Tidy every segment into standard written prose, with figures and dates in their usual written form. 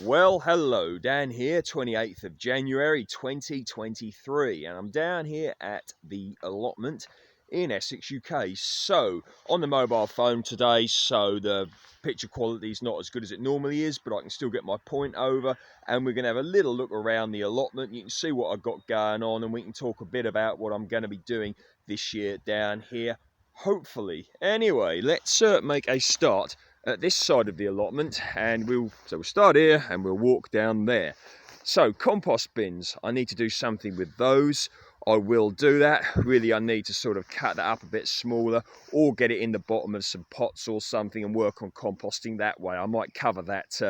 Well, hello, Dan here, 28th of January 2023, and I'm down here at the allotment in Essex, UK. So, on the mobile phone today, so the picture quality is not as good as it normally is, but I can still get my point over, and we're going to have a little look around the allotment. You can see what I've got going on, and we can talk a bit about what I'm going to be doing this year down here, hopefully. Anyway, let's make a start at this side of the allotment, and we'll start here and we'll walk down there. So compost bins, I need to do something with those. I will do that. Really, I need to sort of cut that up a bit smaller or get it in the bottom of some pots or something and work on composting that way. I might cover that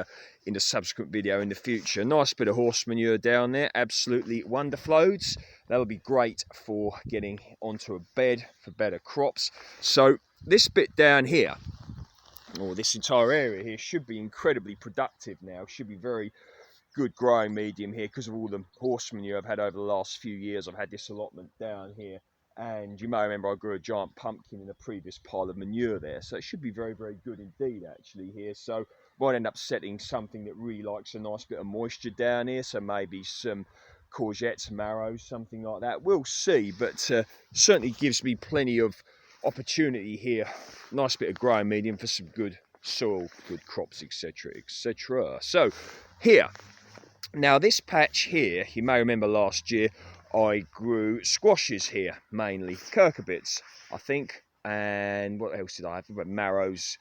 in a subsequent video in the future. Nice bit of horse manure down there, absolutely wonderfloads. That'll be great for getting onto a bed for better crops. So this bit down here, or this entire area here, should be incredibly productive now. Should be very good growing medium here because of all the horse manure I've had over the last few years. I've had this allotment down here, and you may remember I grew a giant pumpkin in a previous pile of manure there, so it should be very, very good indeed actually here. So might end up setting something that really likes a nice bit of moisture down here, so maybe some courgettes, marrows, something like that. We'll see, but certainly gives me plenty of opportunity here. Nice bit of growing medium for some good soil, good crops, etc, etc. So here, now this patch here, you may remember last year I grew squashes here, mainly cucurbits I think, and what else did I have? Marrows,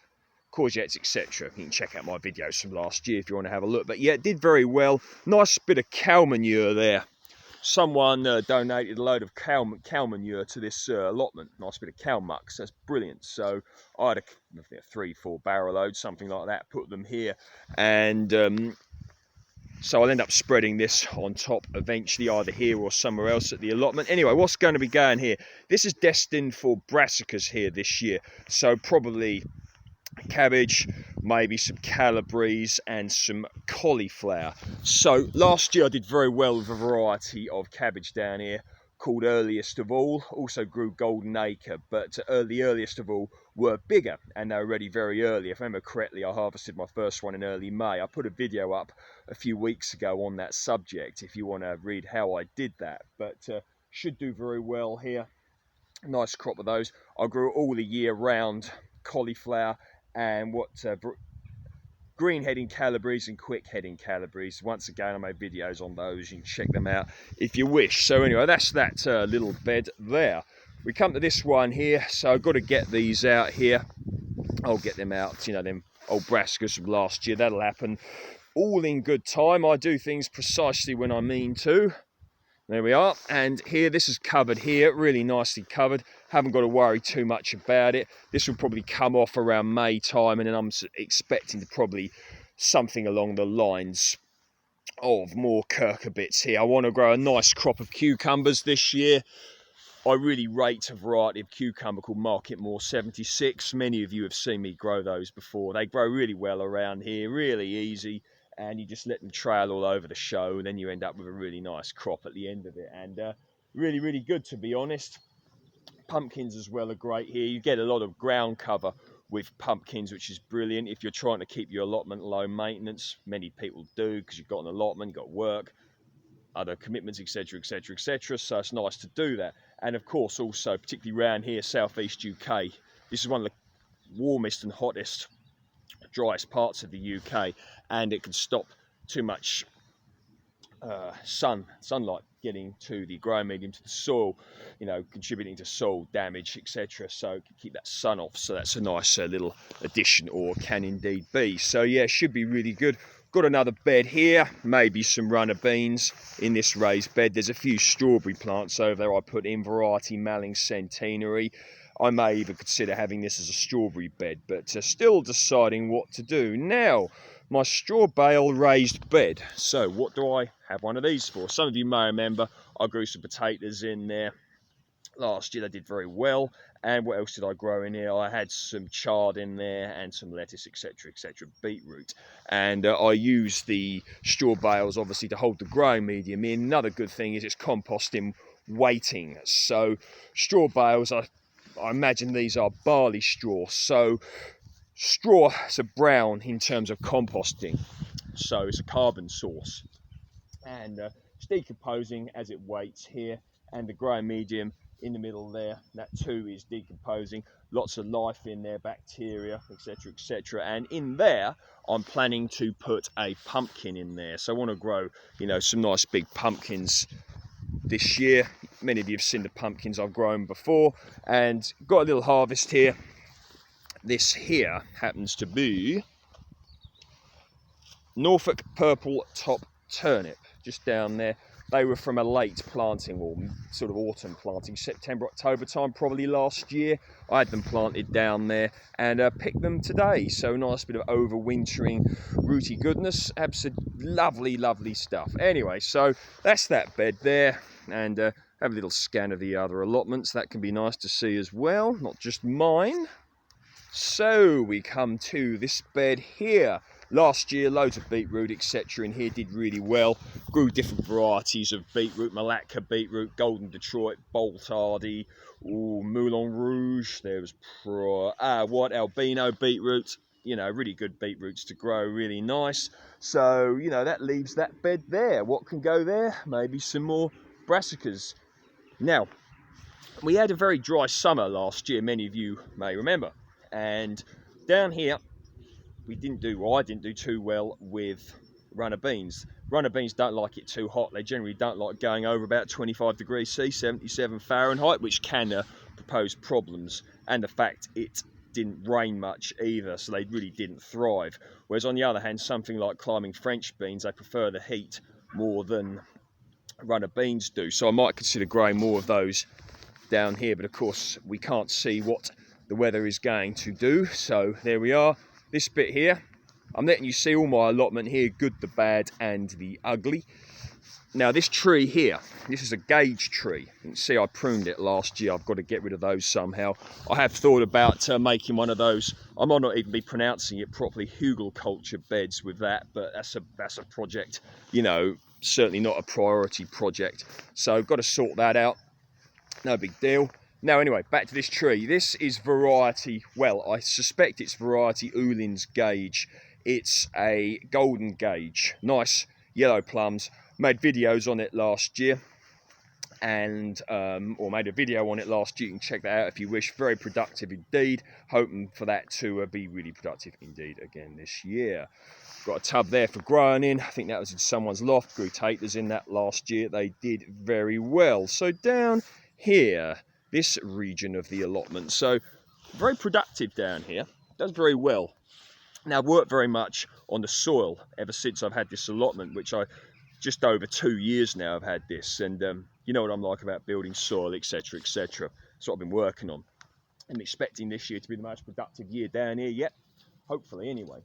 courgettes, etc. You can check out my videos from last year if you want to have a look. But yeah, it did very well. Nice bit of cow manure there. Someone donated a load of cow manure to this allotment. Nice bit of cow muck, so that's brilliant. So I had a 3-4 barrel load, something like that, put them here, and so I'll end up spreading this on top eventually, either here or somewhere else at the allotment. Anyway, what's going to be going here? This is destined for brassicas here this year, so probably cabbage, maybe some calabrese and some cauliflower. So last year I did very well with a variety of cabbage down here called Earliest of All. Also grew Golden Acre, but the earliest of all were bigger and they were ready very early. If I remember correctly, I harvested my first one in early May. I put a video up a few weeks ago on that subject if you want to read how I did that, but should do very well here. Nice crop of those. I grew all the year round cauliflower and green heading calabrese and quick heading calabrese. Once again, I made videos on those. You can check them out if you wish. So anyway, that's that little bed there. We come to this one here, so I've got to get these out here. I'll get them out, you know, them old brassicas from last year. That'll happen all in good time. I do things precisely when I mean to. There we are, and here, this is covered here, really nicely covered. Haven't got to worry too much about it. This will probably come off around May time, and then I'm expecting to probably something along the lines of more cucurbits here. I want to grow a nice crop of cucumbers this year. I really rate a variety of cucumber called Market More 76. Many of you have seen me grow those before. They grow really well around here, really easy, and you just let them trail all over the show, and then you end up with a really nice crop at the end of it, and really, really good, to be honest. Pumpkins as well are great here. You get a lot of ground cover with pumpkins, which is brilliant if you're trying to keep your allotment low maintenance. Many people do, because you've got an allotment, you've got work, other commitments, etc, etc, etc, so it's nice to do that. And of course, also particularly around here, southeast UK, this is one of the warmest and hottest, driest parts of the UK, and it can stop too much sunlight getting to the growing medium, to the soil, you know, contributing to soil damage, etc. So keep that sun off. So that's a nice little addition, or can indeed be. So yeah, should be really good. Got another bed here, maybe some runner beans in this raised bed. There's a few strawberry plants over there I put in, variety Malling Centenary. I may even consider having this as a strawberry bed, but still deciding what to do. Now, my straw bale raised bed. So what do I have one of these for? Some of you may remember I grew some potatoes in there last year. They did very well. And what else did I grow in here? I had some chard in there and some lettuce, etc, etc, beetroot. And I use the straw bales obviously to hold the growing medium in. Another good thing is it's composting waiting. So straw bales, I imagine these are barley straw. So straw, it's a brown in terms of composting, so it's a carbon source, and it's decomposing as it waits here, and the grey medium in the middle there, that too is decomposing. Lots of life in there, bacteria, etc, etc. And in there I'm planning to put a pumpkin in there. So I want to grow, you know, some nice big pumpkins this year. Many of you have seen the pumpkins I've grown before, and got a little harvest here. This here happens to be Norfolk purple top turnip, just down there. They were from a late planting, or sort of autumn planting, September, October time, probably last year. I had them planted down there and picked them today. So nice bit of overwintering rooty goodness. Absolutely lovely, lovely stuff. Anyway, so that's that bed there, and have a little scan of the other allotments. That can be nice to see as well, not just mine. So we come to this bed here. Last year, loads of beetroot, etc. in here, did really well. Grew different varieties of beetroot, Malacca beetroot, Golden Detroit, Boltardy, Moulin Rouge. There was white albino beetroot. You know, really good beetroots to grow, really nice. So, you know, that leaves that bed there. What can go there? Maybe some more brassicas. Now, we had a very dry summer last year, many of you may remember. And down here, I didn't do too well with runner beans. Runner beans don't like it too hot. They generally don't like going over about 25 degrees C, 77 Fahrenheit, which can propose problems. And the fact it didn't rain much either, so they really didn't thrive. Whereas on the other hand, something like climbing French beans, they prefer the heat more than runner beans do. So I might consider growing more of those down here, but of course we can't see what the weather is going to do. So there we are. This bit here, I'm letting you see all my allotment here, good, the bad and the ugly. Now this tree here, this is a gauge tree. You can see I pruned it last year. I've got to get rid of those somehow. I have thought about making one of those, I might not even be pronouncing it properly, hugelkultur beds with that, but that's a project, you know, certainly not a priority project. So I've got to sort that out. No big deal. Now anyway, back to this tree. This is variety, well, I suspect it's variety Ulin's gauge. It's a golden gauge. Nice yellow plums. Made videos on it last year, and or made a video on it last year. You can check that out if you wish. Very productive indeed. Hoping for that to be really productive indeed again this year. Got a tub there for growing in. I think that was in someone's loft. Grew taters in that last year. They did very well. So down here, this region of the allotment, so very productive down here, does very well. Now I've worked very much on the soil ever since I've had this allotment, which I just over 2 years now I've had this, and you know what I'm like about building soil, etc, etc. That's what I've been working on. I'm expecting this year to be the most productive year down here yet, hopefully anyway.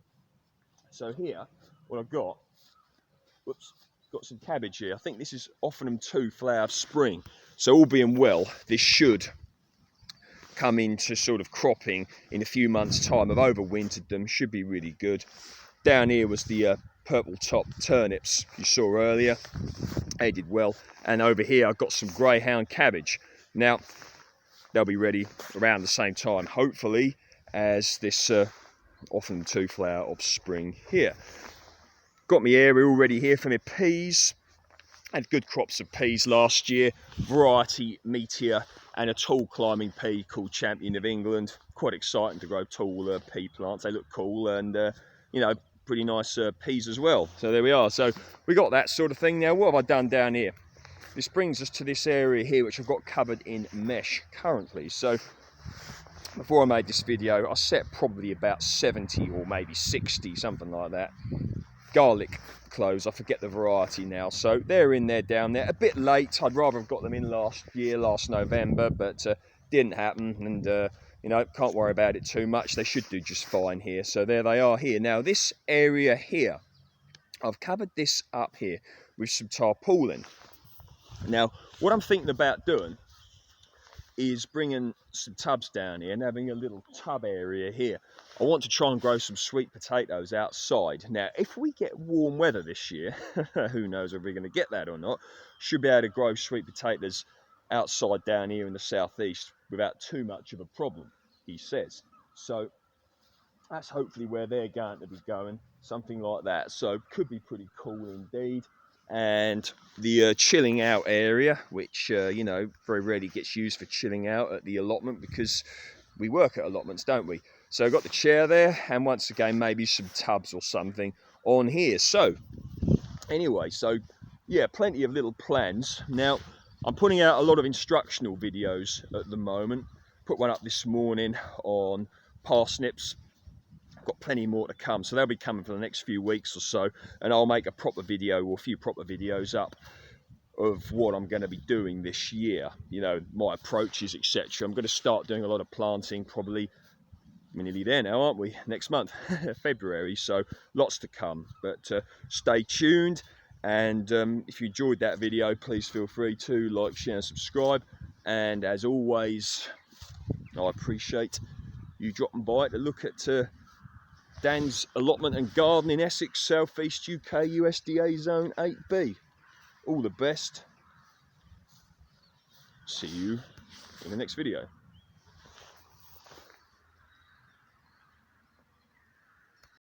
So here, what I've got, whoops, got some cabbage here. I think this is Offanem 2 Flower of Spring. So all being well, this should come into sort of cropping in a few months' time. I've overwintered them, should be really good. Down here was the purple top turnips you saw earlier. They did well. And over here I've got some greyhound cabbage. Now, they'll be ready around the same time, hopefully, as this Offanem 2 Flower of Spring here. Got my area all ready here for my peas. Had good crops of peas last year. Variety Meteor and a tall climbing pea called Champion of England. Quite exciting to grow tall pea plants. They look cool, and you know, pretty nice peas as well. So there we are. So we got that sort of thing. Now what have I done down here? This brings us to this area here, which I've got covered in mesh currently. So before I made this video, I set probably about 70 or maybe 60, something like that, garlic cloves. I forget the variety now. So they're in there down there. A bit late. I'd rather have got them in last year, last November, but didn't happen. And you know, can't worry about it too much. They should do just fine here. So there they are here. Now this area here, I've covered this up here with some tarpaulin. Now what I'm thinking about doing is bringing some tubs down here and having a little tub area here. I want to try and grow some sweet potatoes outside. Now, if we get warm weather this year, who knows if we're going to get that or not, should be able to grow sweet potatoes outside down here in the southeast without too much of a problem, he says. So that's hopefully where they're going to be going, something like that. So could be pretty cool indeed. And the chilling out area, which you know, very rarely gets used for chilling out at the allotment because we work at allotments, don't we? So I've got the chair there, and once again maybe some tubs or something on here. So anyway, so yeah, plenty of little plans. Now I'm putting out a lot of instructional videos at the moment. Put one up this morning on parsnips. Got plenty more to come, so they'll be coming for the next few weeks or so, and I'll make a proper video or a few proper videos up of what I'm going to be doing this year, you know, my approaches, etc. I'm going to start doing a lot of planting probably. We're nearly there now, aren't we? Next month, February, so lots to come, but stay tuned. And if you enjoyed that video, please feel free to like, share and subscribe. And as always, I appreciate you dropping by to look at Dan's allotment and garden in Essex, South East UK, USDA Zone 8B. All the best. See you in the next video.